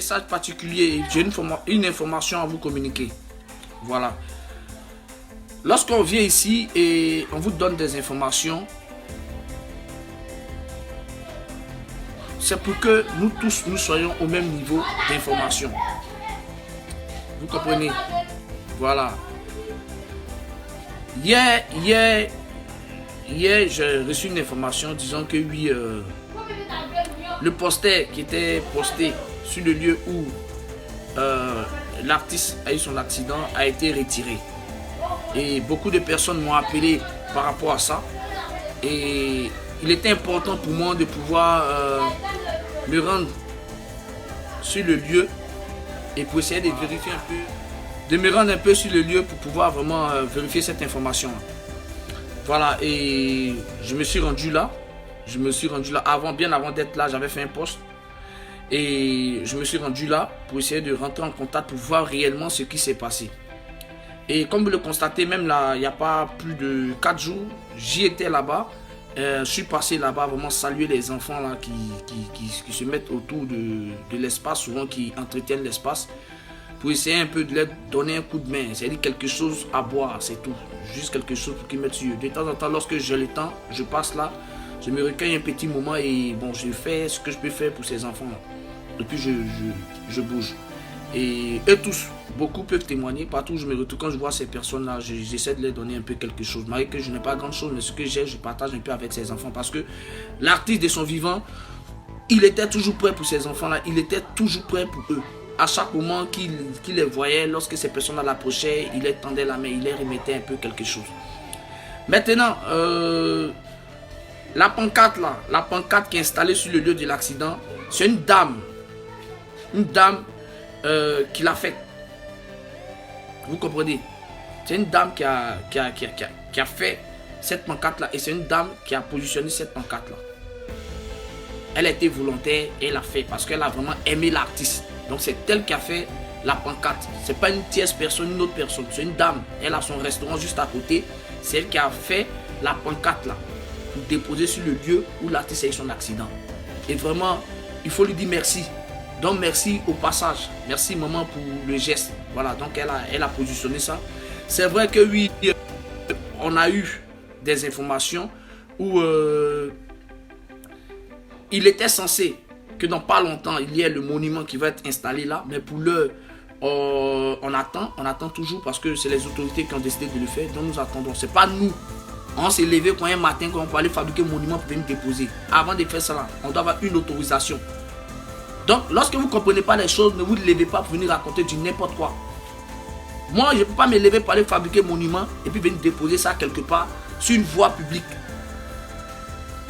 message particulier, j'ai une information à vous communiquer. Voilà. Lorsqu'on vient ici et on vous donne des informations, c'est pour que nous tous, nous soyons au même niveau d'information. Vous comprenez? Voilà. Hier, j'ai reçu une information disant que oui, le poster qui était posté sur le lieu où l'artiste a eu son accident a été retiré. Et beaucoup de personnes m'ont appelé par rapport à ça. Et il était important pour moi de pouvoir me rendre sur le lieu et pour essayer de vérifier un peu, de me rendre un peu sur le lieu pour pouvoir vraiment vérifier cette information. Voilà, et je me suis rendu là. Bien avant d'être là, j'avais fait un post. Et je me suis rendu là pour essayer de rentrer en contact pour voir réellement ce qui s'est passé. Et comme vous le constatez, même là, il n'y a pas plus de 4 jours, j'y étais là-bas. Je suis passé là-bas, vraiment saluer les enfants là, qui se mettent autour de l'espace, souvent qui entretiennent l'espace, pour essayer un peu de leur donner un coup de main. C'est-à-dire quelque chose à boire, c'est tout. Juste quelque chose pour qu'ils mettent sur eux. De temps en temps, lorsque j'ai le temps, je passe là, je me recueille un petit moment et bon, je fais ce que je peux faire pour ces enfants-là. Et puis je bouge. Et eux tous, beaucoup peuvent témoigner. Partout où je me retrouve, quand je vois ces personnes-là, j'essaie de leur donner un peu quelque chose. Malgré que je n'ai pas grand-chose, mais ce que j'ai, je partage un peu avec ces enfants. Parce que l'artiste de son vivant, il était toujours prêt pour ces enfants-là. Il était toujours prêt pour eux. À chaque moment qu'il les voyait, lorsque ces personnes-là l'approchaient, il leur tendait la main, il leur remettait un peu quelque chose. Maintenant, la pancarte là, la pancarte qui est installée sur le lieu de l'accident, c'est une dame qui l'a fait. Vous comprenez? C'est une dame qui a fait cette pancarte là, et c'est une dame qui a positionné cette pancarte là. Elle a été volontaire, elle l'a fait parce qu'elle a vraiment aimé l'artiste. Donc c'est elle qui a fait la pancarte. C'est pas une tierce personne, une autre personne. C'est une dame. Elle a son restaurant juste à côté. C'est elle qui a fait la pancarte là pour déposer sur le lieu où l'artiste a eu son accident. Et vraiment, il faut lui dire merci. Donc merci au passage. Merci maman pour le geste. Voilà, donc elle a positionné ça. C'est vrai que oui, on a eu des informations où il était censé que dans pas longtemps, il y ait le monument qui va être installé là. Mais pour l'heure, on attend toujours parce que c'est les autorités qui ont décidé de le faire. Donc nous attendons. C'est pas nous. On s'est levé quand un matin quand on peut aller fabriquer un monument pour venir déposer. Avant de faire ça là, on doit avoir une autorisation. Donc lorsque vous ne comprenez pas les choses, ne vous levez pas pour venir raconter du n'importe quoi. Moi, je ne peux pas me lever pour aller fabriquer un monument et puis venir déposer ça quelque part sur une voie publique.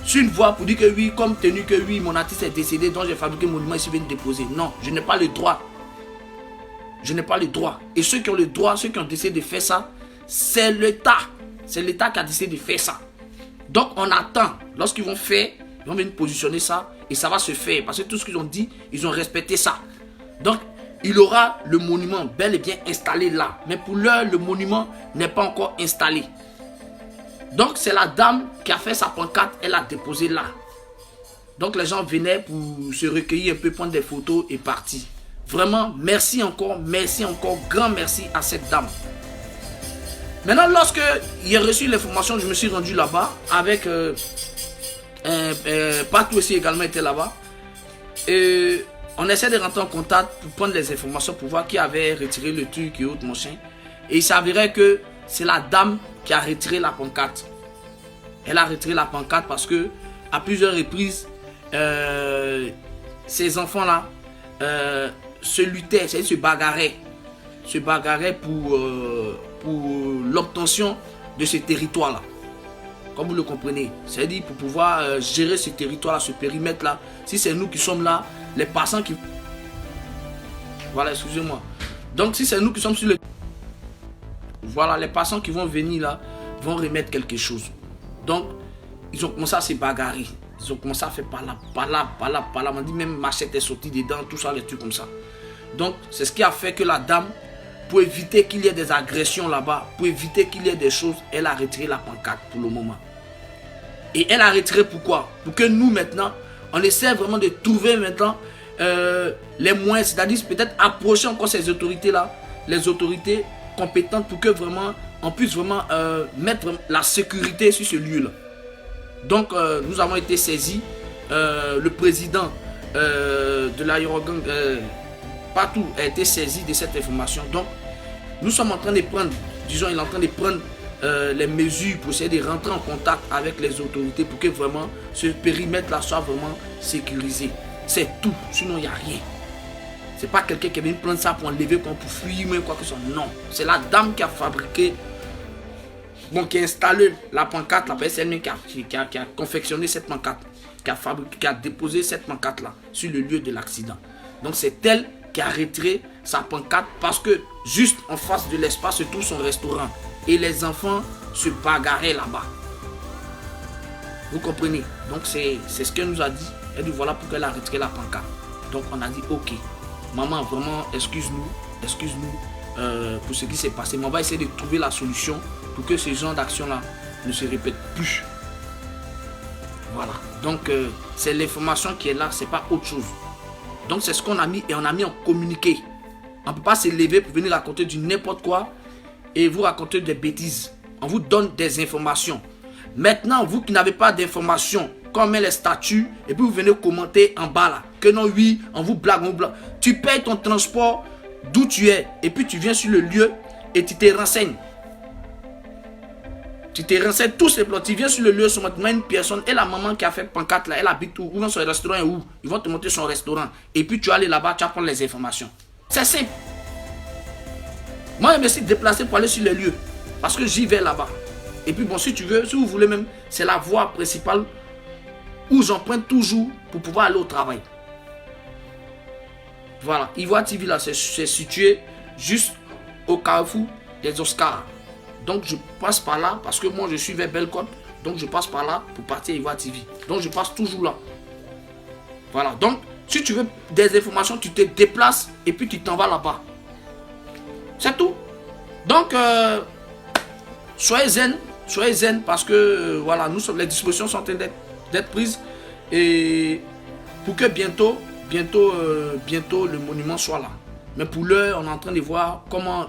Sur une voie pour dire que oui, comme tenu que oui, mon artiste est décédé, donc j'ai fabriqué un monument ici, venir déposer. Non, je n'ai pas le droit. Je n'ai pas le droit. Et ceux qui ont le droit, ceux qui ont décidé de faire ça, c'est l'État. C'est l'État qui a décidé de faire ça. Donc on attend. Lorsqu'ils vont faire, ils vont venir positionner ça et ça va se faire. Parce que tout ce qu'ils ont dit, ils ont respecté ça. Donc il aura le monument bel et bien installé là. Mais pour l'heure, le monument n'est pas encore installé. Donc c'est la dame qui a fait sa pancarte, elle a déposé là. Donc les gens venaient pour se recueillir un peu, prendre des photos et partir. Vraiment, merci encore, grand merci à cette dame. Maintenant, lorsque j'ai reçu l'information, je me suis rendu là-bas avec Patou aussi également était là-bas. Et on essaie de rentrer en contact pour prendre les informations pour voir qui avait retiré le truc et autres machin. Et il s'avérait que c'est la dame qui a retiré la pancarte. Elle a retiré la pancarte parce que à plusieurs reprises, ces enfants-là se luttaient, se bagarraient pour l'obtention de ce territoire-là. Comme vous le comprenez, c'est-à-dire pour pouvoir gérer ce territoire-là, ce périmètre-là. Si c'est nous qui sommes là, les passants qui... Voilà, excusez-moi. Donc si c'est nous qui sommes sur le... Voilà, les passants qui vont venir là, vont remettre quelque chose. Donc, ils ont commencé à se bagarrer. Ils ont commencé à faire par là. On dit même machette est sortie dedans, tout ça, les trucs comme ça. Donc, c'est ce qui a fait que la dame, pour éviter qu'il y ait des agressions là-bas, pour éviter qu'il y ait des choses, elle a retiré la pancarte pour le moment. Et elle a retiré pourquoi? Pour que nous maintenant, on essaie vraiment de trouver maintenant les moyens, c'est-à-dire peut-être approcher encore ces autorités-là, les autorités compétentes pour que vraiment on puisse vraiment mettre la sécurité sur ce lieu-là. Donc nous avons été saisis, le président de l'aérogang partout a été saisi de cette information. Donc nous sommes en train de prendre, disons, il est en train de prendre les mesures pour essayer de rentrer en contact avec les autorités pour que vraiment ce périmètre-là soit vraiment sécurisé. C'est tout, sinon il n'y a rien. C'est pas quelqu'un qui vient prendre ça pour enlever, pour fuir, quoi que ce soit. Non, c'est la dame qui a fabriqué, bon, qui a installé la pancarte, la personne qui a confectionné cette pancarte, qui a fabriqué, qui a déposé cette pancarte-là sur le lieu de l'accident. Donc c'est elle qui a retiré sa pancarte parce que juste en face de l'espace se trouve son restaurant. Et les enfants se bagarraient là-bas. Vous comprenez? Donc c'est ce qu'elle nous a dit. Elle dit voilà pourquoi elle a retiré la pancarte. Donc on a dit ok, maman vraiment excuse-nous pour ce qui s'est passé. Mais on va essayer de trouver la solution pour que ce genre d'action-là ne se répète plus. Voilà. Donc c'est l'information qui est là, c'est pas autre chose. Donc c'est ce qu'on a mis et on a mis en communiqué. On ne peut pas se lever pour venir raconter du n'importe quoi et vous raconter des bêtises. On vous donne des informations. Maintenant, vous qui n'avez pas d'informations, quand on met les statuts et puis vous venez commenter en bas là, que non, oui, on vous blague, on vous blague. Tu payes ton transport d'où tu es et puis tu viens sur le lieu et tu te renseignes. Tu te renseignes tous ces plots. Tu viens sur le lieu, sur maintenant une personne et la maman qui a fait pancarte là, elle habite où? Où son restaurant est où? Ils vont te montrer son restaurant. Et puis tu vas aller là-bas, tu vas prendre les informations. C'est simple. Moi, je me suis déplacé pour aller sur les lieux. Parce que j'y vais là-bas. Et puis bon, si tu veux, si vous voulez même, c'est la voie principale où j'emprunte toujours pour pouvoir aller au travail. Voilà, Ivoire TV là, c'est situé juste au carrefour des Oscars. Donc je passe par là parce que moi je suis vers Bellecote. Donc je passe par là pour partir à Ivoire TV. Donc je passe toujours là. Voilà, donc si tu veux des informations, tu te déplaces et puis tu t'en vas là-bas. C'est tout. Donc soyez zen parce que voilà, les dispositions sont en train d'être prises et pour que bientôt le monument soit là. Mais pour l'heure, on est en train de voir comment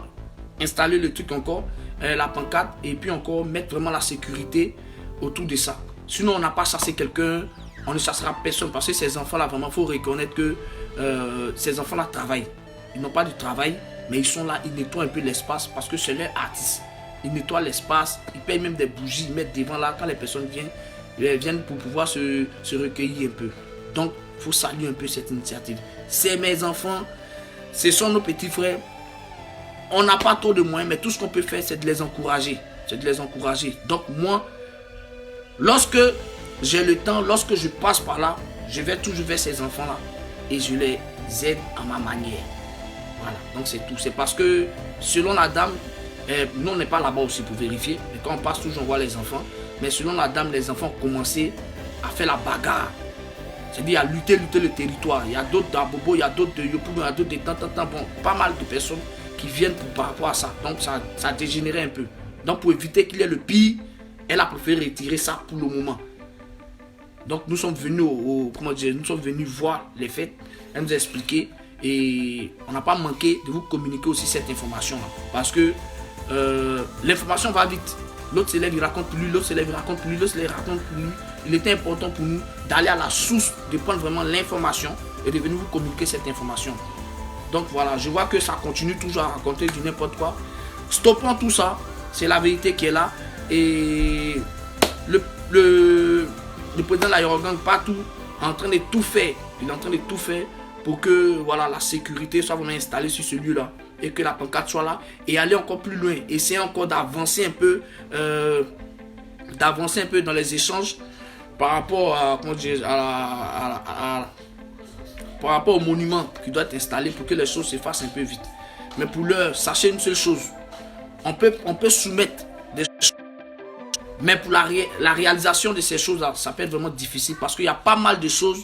installer le truc encore, la pancarte et puis encore mettre vraiment la sécurité autour de ça. Sinon, on n'a pas chassé quelqu'un, on ne chassera personne parce que ces enfants-là, vraiment, il faut reconnaître que ces enfants-là travaillent. Ils n'ont pas de travail, mais ils sont là, ils nettoient un peu l'espace parce que c'est leur artiste. Ils nettoient l'espace, ils payent même des bougies, ils mettent devant là quand les personnes viennent pour pouvoir se recueillir un peu. Donc, il faut saluer un peu cette initiative. C'est mes enfants, ce sont nos petits frères. On n'a pas trop de moyens, mais tout ce qu'on peut faire, c'est de les encourager. Donc moi, lorsque j'ai le temps, lorsque je passe par là, je vais toujours vers ces enfants-là et je les aide à ma manière. Voilà, donc c'est tout. C'est parce que selon la dame, nous on n'est pas là-bas aussi pour vérifier, mais quand on passe toujours, on voit les enfants. Mais selon la dame, les enfants ont commencé à faire la bagarre. C'est-à-dire à lutter le territoire. Il y a d'autres d'Abobo, il y a d'autres de Yopou, il y a d'autres de tant, bon, pas mal de personnes qui viennent par rapport à ça. Donc ça a dégénéré un peu. Donc pour éviter qu'il y ait le pire, elle a préféré retirer ça pour le moment. Donc nous sommes venus nous sommes venus voir les faits. Elle nous a expliqué et on n'a pas manqué de vous communiquer aussi cette information-là. Parce que l'information va vite. L'autre élève il raconte plus lui, l'autre élève il raconte plus lui, l'autre élève raconte plus lui. Il était important pour nous d'aller à la source, de prendre vraiment l'information et de venir vous communiquer cette information. Donc voilà, je vois que ça continue toujours à raconter du n'importe quoi. Stoppons tout ça, c'est la vérité qui est là. Et le président de l'aérogang partout est en train de tout faire. Il est en train de tout faire pour que voilà, la sécurité soit vraiment installée sur ce lieu-là. Et que la pancarte soit là et aller encore plus loin. Essayer encore d'avancer un peu dans les échanges par rapport par rapport au monument qui doit être installé pour que les choses se fassent un peu vite. Mais pour l'heure, sachez une seule chose. On peut soumettre des choses. Mais pour la réalisation de ces choses-là, ça peut être vraiment difficile parce qu'il y a pas mal de choses.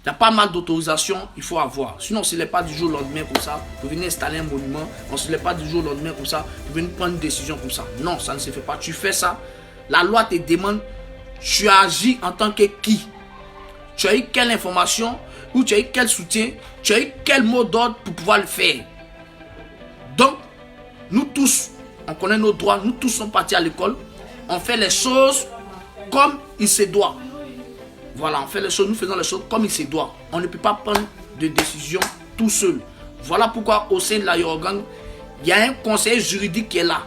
Il y a pas mal d'autorisations qu'il faut avoir. Sinon, on ne se lève pas du jour au lendemain comme ça pour venir installer un monument. On ne se lève pas du jour au lendemain comme ça pour venir prendre une décision comme ça. Non, ça ne se fait pas. Tu fais ça. La loi te demande, tu agis en tant que qui? tu as eu quelle information, ou tu as eu quel soutien, tu as eu quel mot d'ordre pour pouvoir le faire. Donc, nous tous, on connaît nos droits, nous tous sommes partis à l'école, on fait les choses comme il se doit. Voilà, on fait les choses, nous faisons les choses comme il se doit. On ne peut pas prendre de décision tout seul. Voilà pourquoi au sein de la Yorugang, il y a un conseiller juridique qui est là.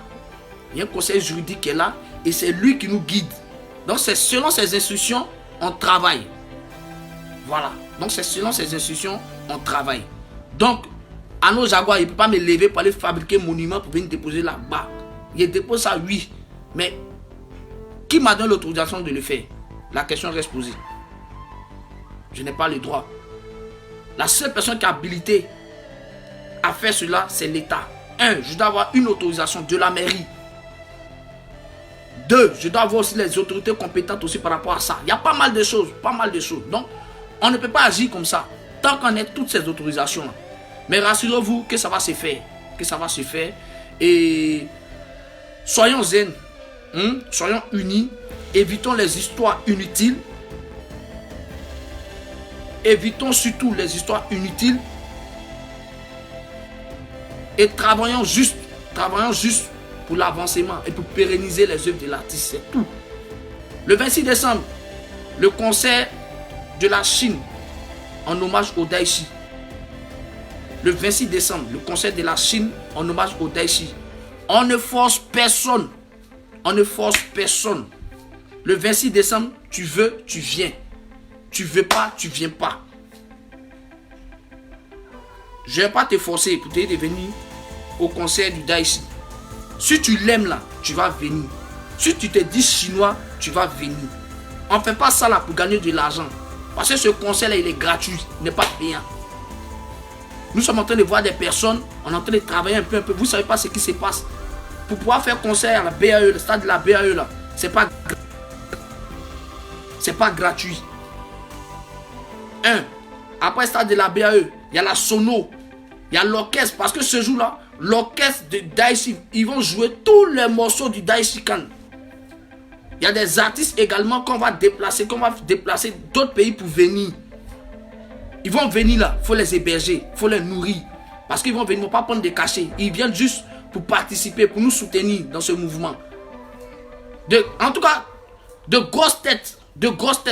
Il y a un conseiller juridique qui est là et c'est lui qui nous guide. Donc c'est selon ses instructions, on travaille. Voilà, donc c'est selon ses instructions, on travaille. Donc, à nos Jaguars, il ne peut pas me lever pour aller fabriquer un monument pour venir déposer là-bas. Il dépose ça, oui. Mais qui m'a donné l'autorisation de le faire? La question reste posée. Je n'ai pas le droit. La seule personne qui est habilitée à faire cela, c'est l'État. 1. Je dois avoir une autorisation de la mairie. 2. Je dois avoir aussi les autorités compétentes aussi par rapport à ça. Il y a pas mal de choses, Donc, on ne peut pas agir comme ça tant qu'on a toutes ces autorisations-là. Mais rassurez-vous que ça va se faire. Et soyons zen. Soyons unis. Évitons les histoires inutiles. Évitons surtout les histoires inutiles. Et travaillons juste pour l'avancement et pour pérenniser les œuvres de l'artiste. C'est tout. Le 26 décembre, le concert de la Chine en hommage au Daichi. Le 26 décembre, le concert de la Chine en hommage au Daichi. On ne force personne. Le 26 décembre, tu veux, tu viens. Tu veux pas, tu viens pas. Je ne vais pas te forcer pour te dire de venir au concert du Daichi. Si tu l'aimes là, tu vas venir. Si tu te dis chinois, tu vas venir. On ne fait pas ça là pour gagner de l'argent. Parce que ce concert là, il est gratuit, il n'est pas payant. Nous sommes en train de voir des personnes, on est en train de travailler un peu. Vous ne savez pas ce qui se passe. Pour pouvoir faire concert à la BAE, le stade de la BAE là, c'est pas gratuit. Après le stade de la BAE, il y a la sono, il y a l'orchestre. Parce que ce jour-là, l'orchestre de Daichi, ils vont jouer tous les morceaux du Daishikan. Il y a des artistes également qu'on va déplacer d'autres pays pour venir. Ils vont venir là, il faut les héberger, il faut les nourrir. Parce qu'ils vont venir, ils ne vont pas prendre des cachets. Ils viennent juste pour participer, pour nous soutenir dans ce mouvement. En tout cas, de grosses têtes.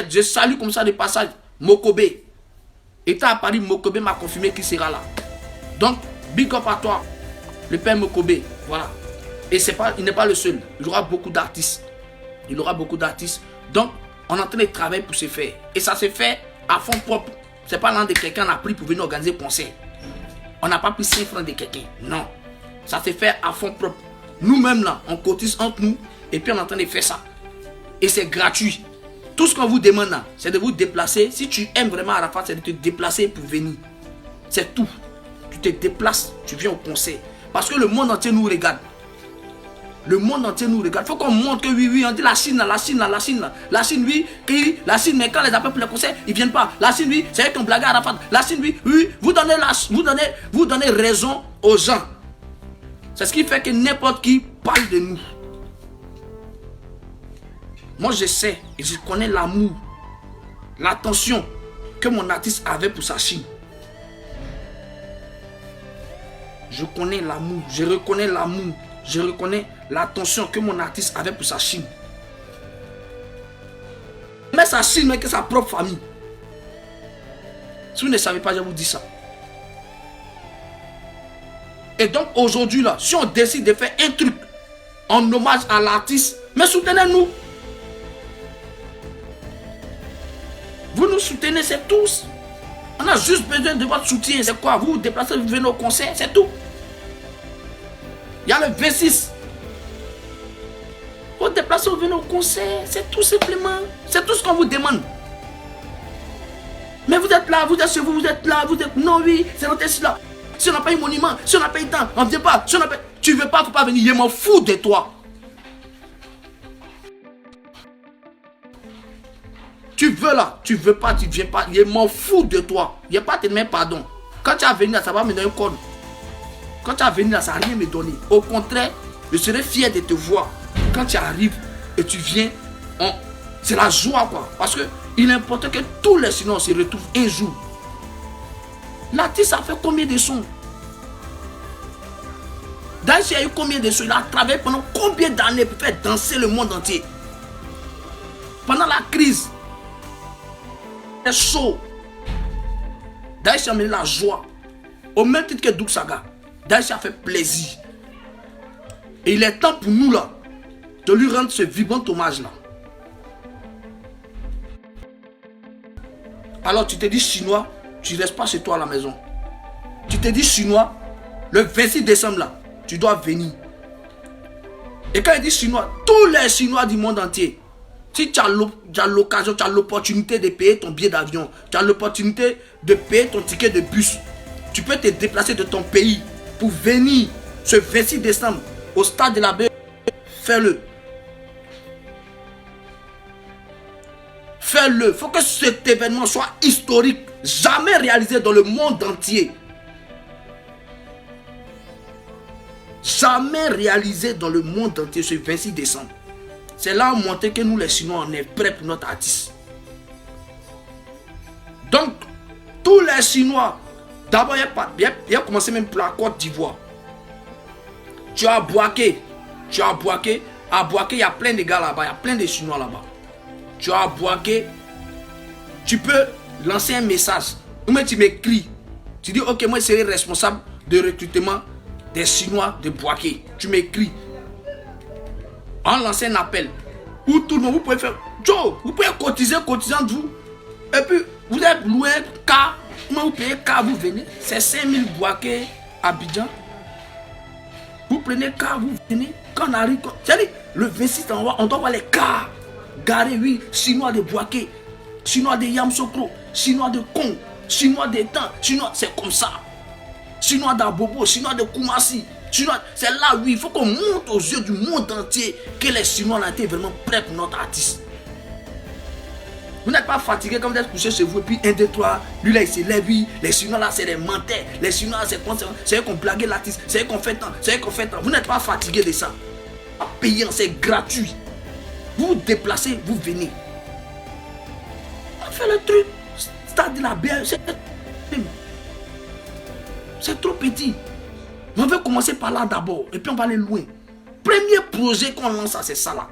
Je salue comme ça de passage Mokobe. Étant à Paris, Mokobe m'a confirmé qu'il sera là. Donc, big up à toi, le père Mokobe. Voilà. Et il n'est pas le seul. Il y aura beaucoup d'artistes. Donc, on est en train de travailler pour se faire. Et ça se fait à fond propre. C'est pas l'un de quelqu'un a pris pour venir organiser le concert. On n'a pas pris 5 francs de quelqu'un. Non. Ça se fait à fond propre. Nous-mêmes là, on cotise entre nous. Et puis on est en train de faire ça. Et c'est gratuit. Tout ce qu'on vous demande là, c'est de vous déplacer. Si tu aimes vraiment Arafat, c'est de te déplacer pour venir. C'est tout. Tu te déplaces, tu viens au concert. Parce que le monde entier nous regarde. Il faut qu'on montre que oui, on dit la Chine, oui, la Chine, mais quand les appelle pour les concerts, ils ne viennent pas. La Chine, oui, c'est eux qui ont blagué à Arafat. La Chine, oui, vous donnez raison aux gens. C'est ce qui fait que n'importe qui parle de nous. Moi, je sais et je connais l'amour, l'attention que mon artiste avait pour sa Chine. Je connais l'amour, je reconnais l'amour, je reconnais l'attention que mon artiste avait pour sa Chine. Mais sa Chine, mais que sa propre famille. Si vous ne savez pas, je vous dis ça. Et donc aujourd'hui, là, si on décide de faire un truc en hommage à l'artiste, mais soutenez-nous. Vous nous soutenez, c'est tous. On a juste besoin de votre soutien. C'est quoi? Vous vous déplacez, vous venez au concert, c'est tout. Il y a le V6. Vous vous déplacez, vous venez au concert, c'est tout simplement. C'est tout ce qu'on vous demande. Mais vous êtes là, vous êtes chez vous, vous êtes là, vous êtes... Non, oui, c'est notre ici là. Si on n'a pas un monument, si on n'a pas eu temps, on ne vient pas. Si on n'a pas... Tu ne veux pas, il ne faut pas venir. Je m'en fous de toi. Tu veux là, tu veux pas, tu viens pas. Je m'en fous de toi. Je ne vais pas te demander pardon. Quand tu vas venir là, ça va me donner un code. Quand tu vas venir là, ça ne va rien me donner. Au contraire, je serai fier de te voir. Quand tu arrives et tu viens, c'est la joie quoi. Parce que Il est important que tous les Chinois se retrouvent un jour. L'artiste a fait combien de sons? Daïchi a eu combien de sons? Il a travaillé pendant combien d'années pour faire danser le monde entier? Pendant la crise, les shows, Daïchi a amené la joie. Au même titre que Doug Saga, Daïchi a fait plaisir. Et il est temps pour nous là, de lui rendre ce vibrant hommage là. Alors tu te dis chinois, tu ne restes pas chez toi à la maison. Tu te dis chinois, le 26 décembre là, tu dois venir. Et quand il dit chinois, tous les Chinois du monde entier, si tu as l'occasion, tu as l'opportunité de payer ton billet d'avion, tu as l'opportunité de payer ton ticket de bus, tu peux te déplacer de ton pays pour venir ce 26 décembre au stade de la Baie, fais-le. Fais-le. Il faut que cet événement soit historique, jamais réalisé dans le monde entier. Jamais réalisé dans le monde entier ce 26 décembre. C'est là où montrer que nous les Chinois, on est prêts pour notre artiste. Donc, tous les Chinois, d'abord, il a commencé même pour la Côte d'Ivoire. Tu as Bouaké. À Bouaké, il y a plein de gars là-bas, il y a plein de Chinois là-bas. Tu as Bouaké, tu peux lancer un message. Ou même tu m'écris. Tu dis, ok, moi je serai responsable de recrutement des Chinois de Bouaké. Tu m'écris. On lance un appel. Où tout le monde, vous pouvez faire. Joe, vous pouvez cotiser entre vous. Et puis, vous êtes loué car. Comment vous payez car vous venez? C'est 5000 Bouaké à Abidjan. Vous prenez car, vous venez. Quand on arrive, c'est-à-dire, le 26, on doit voir les cars. Garé, oui, Chinois de Bouaké, Chinois de Yamsokro, Chinois de Kong, Chinois de Tan, Chinois, c'est comme ça. Chinois d'Abobo, Chinois de Koumassi, Chinois, c'est là, oui, il faut qu'on montre aux yeux du monde entier que les Chinois ont été vraiment prêts pour notre artiste. Vous n'êtes pas fatigué quand vous êtes couché chez vous et puis 1, 2, 3, lui là il se lève, oui, les Chinois là c'est des menteurs, les Chinois c'est eux qu'on blague l'artiste, c'est eux qu'on fait tant, c'est eux qu'on fait tant. Vous n'êtes pas fatigué de ça. Pas payant, c'est gratuit. Vous vous déplacez, vous venez. On fait le truc. Stade de la BR, c'est trop petit. Mais on veut commencer par là d'abord. Et puis on va aller loin. Premier projet qu'on lance, c'est ça là.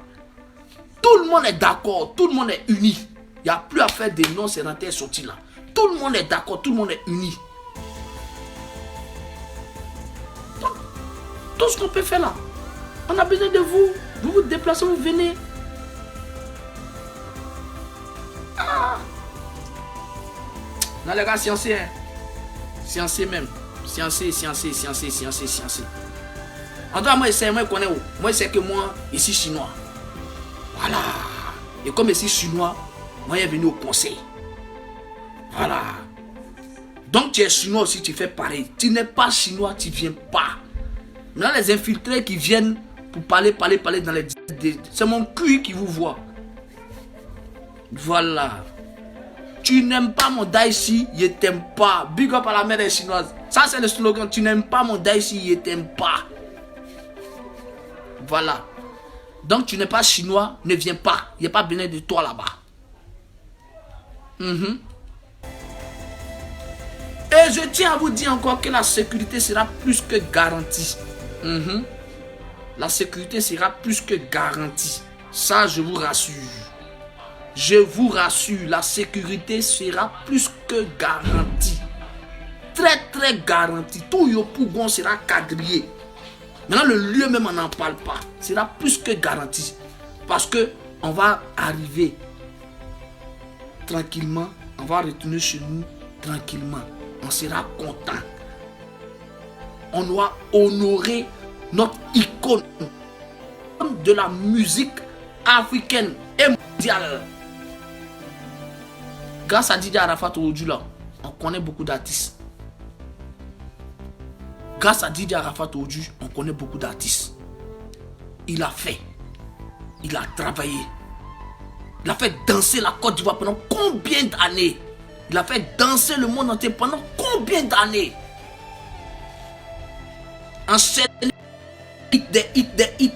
Tout le monde est d'accord. Tout le monde est uni. Il n'y a plus à faire des noms sédentaires sortis là. Tout le monde est d'accord. Tout le monde est uni. Donc, tout ce qu'on peut faire là. On a besoin de vous. Vous vous déplacez, vous venez. Non les gars, sciencés, hein. Sciencés même. Sciencés. En tout cas, moi, je connais où. Moi, c'est que moi, ici, chinois. Voilà. Et comme ici, chinois, moi, je suis venu au conseil. Voilà. Donc, tu es chinois aussi, tu fais pareil. Tu n'es pas chinois, tu ne viens pas. Maintenant, les infiltrés qui viennent pour parler dans les... C'est mon cul qui vous voit. Voilà. Tu n'aimes pas mon Daïchi, je t'aime pas. Big up à la mère des Chinoises. Ça, c'est le slogan. Tu n'aimes pas mon Daïchi, je t'aime pas. Voilà. Donc, tu n'es pas chinois, ne viens pas. Il n'y a pas besoin de toi là-bas. Et je tiens à vous dire encore que la sécurité sera plus que garantie. La sécurité sera plus que garantie. Ça, je vous rassure. Je vous rassure, la sécurité sera plus que garantie. Très, très garantie. Tout Yopougon sera quadrillé. Maintenant, le lieu même, on n'en parle pas. Sera plus que garanti. Parce que on va arriver tranquillement. On va retourner chez nous tranquillement. On sera content. On doit honorer notre icône de la musique africaine et mondiale. Grâce à Didier Arafat aujourd'hui là, on connaît beaucoup d'artistes. Grâce à Didier Arafat aujourd'hui, on connaît beaucoup d'artistes. Il a fait. Il a travaillé. Il a fait danser la Côte d'Ivoire pendant combien d'années? Il a fait danser le monde entier pendant combien d'années? Enchaîné des hits.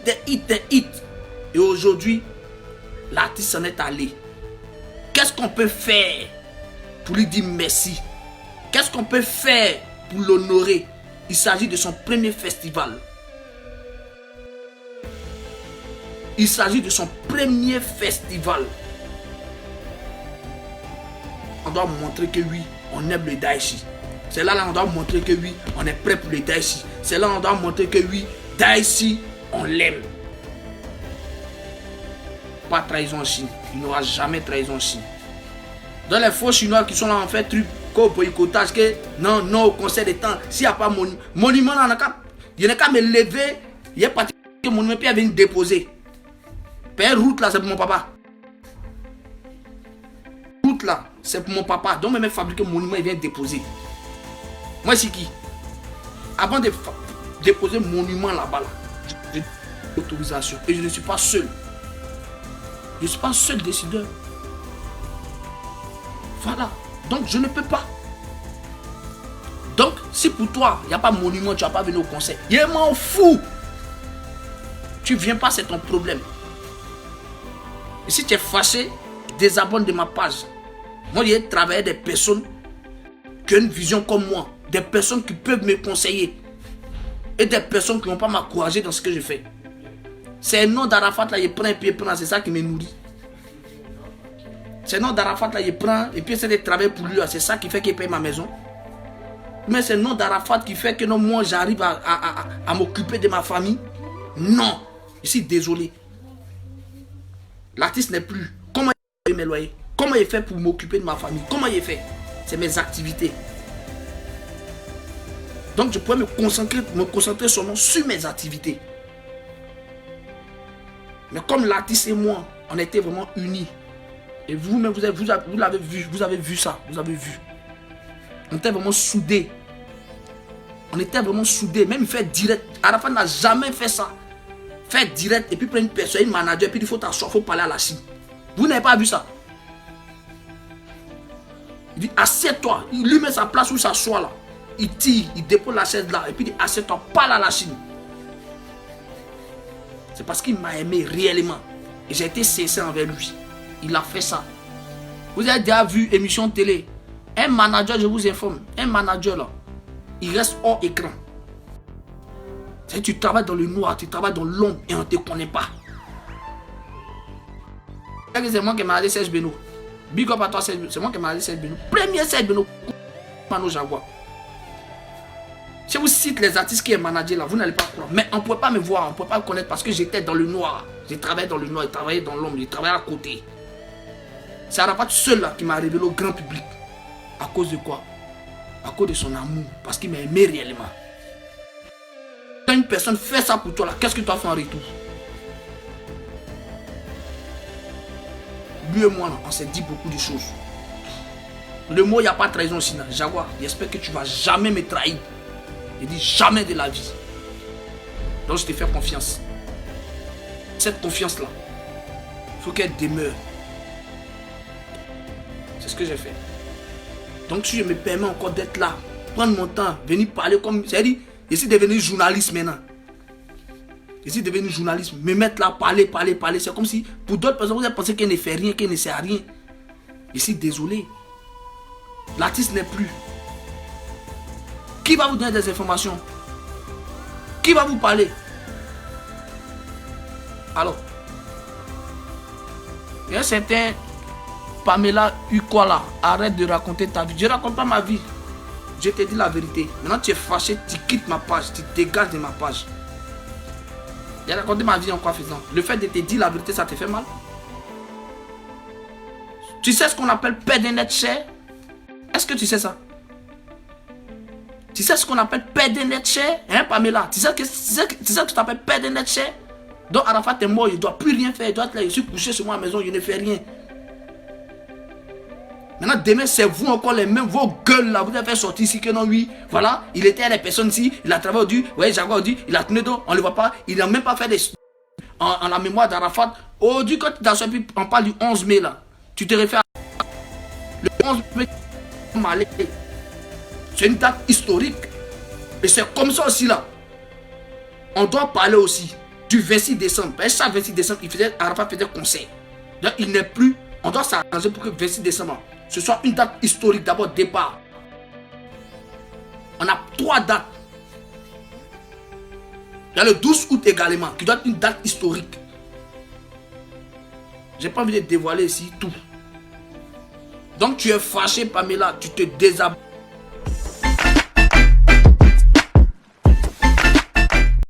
Et aujourd'hui, l'artiste s'en est allé. Qu'est-ce qu'on peut faire pour lui dire merci? Qu'est-ce qu'on peut faire pour l'honorer? Il s'agit de son premier festival. Il s'agit de son premier festival. On doit montrer que oui, on aime le Daichi. C'est là on doit montrer que oui, on est prêt pour le Daichi. C'est là on doit montrer que oui, Daichi, on l'aime. Pas trahison en Chine. Il n'y aura jamais trahison en Chine. Dans les faux Chinois qui sont là en fait truc comme boycottage que non, non au conseil des temps. S'il n'y a pas monument, il n'y a qu'à me lever. Il y a pas que monument puis venir déposer. Père route là, c'est pour mon papa. Route là, c'est pour mon papa. Donc même fabriquer un monument, il vient déposer. Moi c'est qui? Avant de déposer monument là-bas, j'ai l'autorisation. Et je ne suis pas seul. Je ne suis pas seul décideur. Voilà. Donc je ne peux pas. Donc si pour toi, il n'y a pas de monument, tu ne vas pas venir au conseil. Il m'en fout. Tu ne viens pas, c'est ton problème. Et si tu es fâché, désabonne de ma page. Moi, il y a travaillé des personnes qui ont une vision comme moi. Des personnes qui peuvent me conseiller. Et des personnes qui n'ont pas m'encourager dans ce que je fais. C'est un nom d'Arafat là, il prend et puis il prend, c'est ça qui me nourrit. C'est un nom d'Arafat là, il prend et puis essaie de travailler pour lui, c'est ça qui fait qu'il paye ma maison. Mais c'est le nom d'Arafat qui fait que non, moi j'arrive à m'occuper de ma famille. Non, je suis désolé. L'artiste n'est plus. Comment il fait mes loyers? Comment il fait pour m'occuper de ma famille? Comment il fait? C'est mes activités. Donc je pourrais me concentrer seulement sur mes activités. Mais comme l'artiste et moi, on était vraiment unis. Et vous-même, vous l'avez vu, vous avez vu ça, vous avez vu. On était vraiment soudés. On était vraiment soudés, même faire direct. Arafat n'a jamais fait ça. Faire direct et puis prendre une personne, une manager, et puis il faut t'asseoir, il faut parler à la Chine. Vous n'avez pas vu ça? Il dit, assieds-toi. Il lui met sa place où il s'assoit là. Il tire, il dépose la chaise là, et puis il dit, assieds-toi, parle à la Chine. C'est parce qu'il m'a aimé réellement. Et j'ai été sincère envers lui. Il a fait ça. Vous avez déjà vu émission télé. Un manager, je vous informe, un manager là, il reste hors écran. Tu travailles dans le noir, tu travailles dans l'ombre et on ne te connaît pas. C'est moi qui ai managé Serge Beno. Big up à toi, Serge Beno. C'est moi qui ai managé Serge Beno. Premier Serge Beno. Mano Jaguar. Si je vous cite les artistes qui est managé là, vous n'allez pas croire. Mais on ne pouvait pas me voir, on ne pouvait pas me connaître parce que j'étais dans le noir. J'ai travaillé dans le noir, j'ai travaillé dans l'ombre, j'ai travaillé à côté. C'est Arafat seul là qui m'a révélé au grand public. À cause de quoi? À cause de son amour. Parce qu'il m'a aimé réellement. Quand une personne fait ça pour toi là, qu'est-ce que tu as fait en retour? Lui et moi là, on s'est dit beaucoup de choses. Le mot, il n'y a pas de trahison sinon. Jaguar, j'espère que tu ne vas jamais me trahir. Je dis jamais de la vie. Donc je te fais confiance. Cette confiance là, il faut qu'elle demeure. C'est ce que j'ai fait. Donc si je me permets encore d'être là, prendre mon temps, venir parler comme... C'est-à-dire, je suis devenu journaliste maintenant. Je suis devenu journaliste. Me mettre là, parler. C'est comme si, pour d'autres personnes, vous avez pensé qu'elle ne fait rien, qu'elle ne sait rien. Je suis désolé. L'artiste n'est plus. Qui va vous donner des informations? Qui va vous parler? Alors, il y a un certain Pamela Ukwala, arrête de raconter ta vie. Je ne raconte pas ma vie. Je te dis la vérité. Maintenant tu es fâché, tu quittes ma page, tu dégages de ma page. J'ai raconté ma vie en quoi faisant. Le fait de te dire la vérité, ça te fait mal? Tu sais ce qu'on appelle perdre net cher? Est-ce que tu sais ça? Tu sais ce qu'on appelle perdre net cher? Hein, Pamela? Tu sais que tu t'appelles perdre net cher? Donc Arafat est mort, il ne doit plus rien faire. Il doit être là, je suis couché sur ma maison, je ne fais rien. Maintenant, demain, c'est vous encore les mêmes, vos gueules là. Vous avez fait sortir ici que non, oui. Voilà, il était à des personnes ici, il a travaillé aujourd'hui. Ouais, Jaguar dit, il a tenu dos, on ne le voit pas. Il n'a même pas fait des. En la mémoire d'Arafat. Aujourd'hui, quand tu t'assois, on parle du 11 mai là. Tu te réfères à. Le 11 mai, c'est une date historique. Et c'est comme ça aussi là. On doit parler aussi du 26 décembre. Et chaque 26 décembre, Arafat faisait conseil. Donc il n'est plus On doit s'arranger pour que 26 décembre, ce soit une date historique. D'abord, départ. On a 3 dates. Il y a le 12 août également, qui doit être une date historique. Je n'ai pas envie de dévoiler ici tout. Donc tu es fâché, Pamela, tu te désabonnes.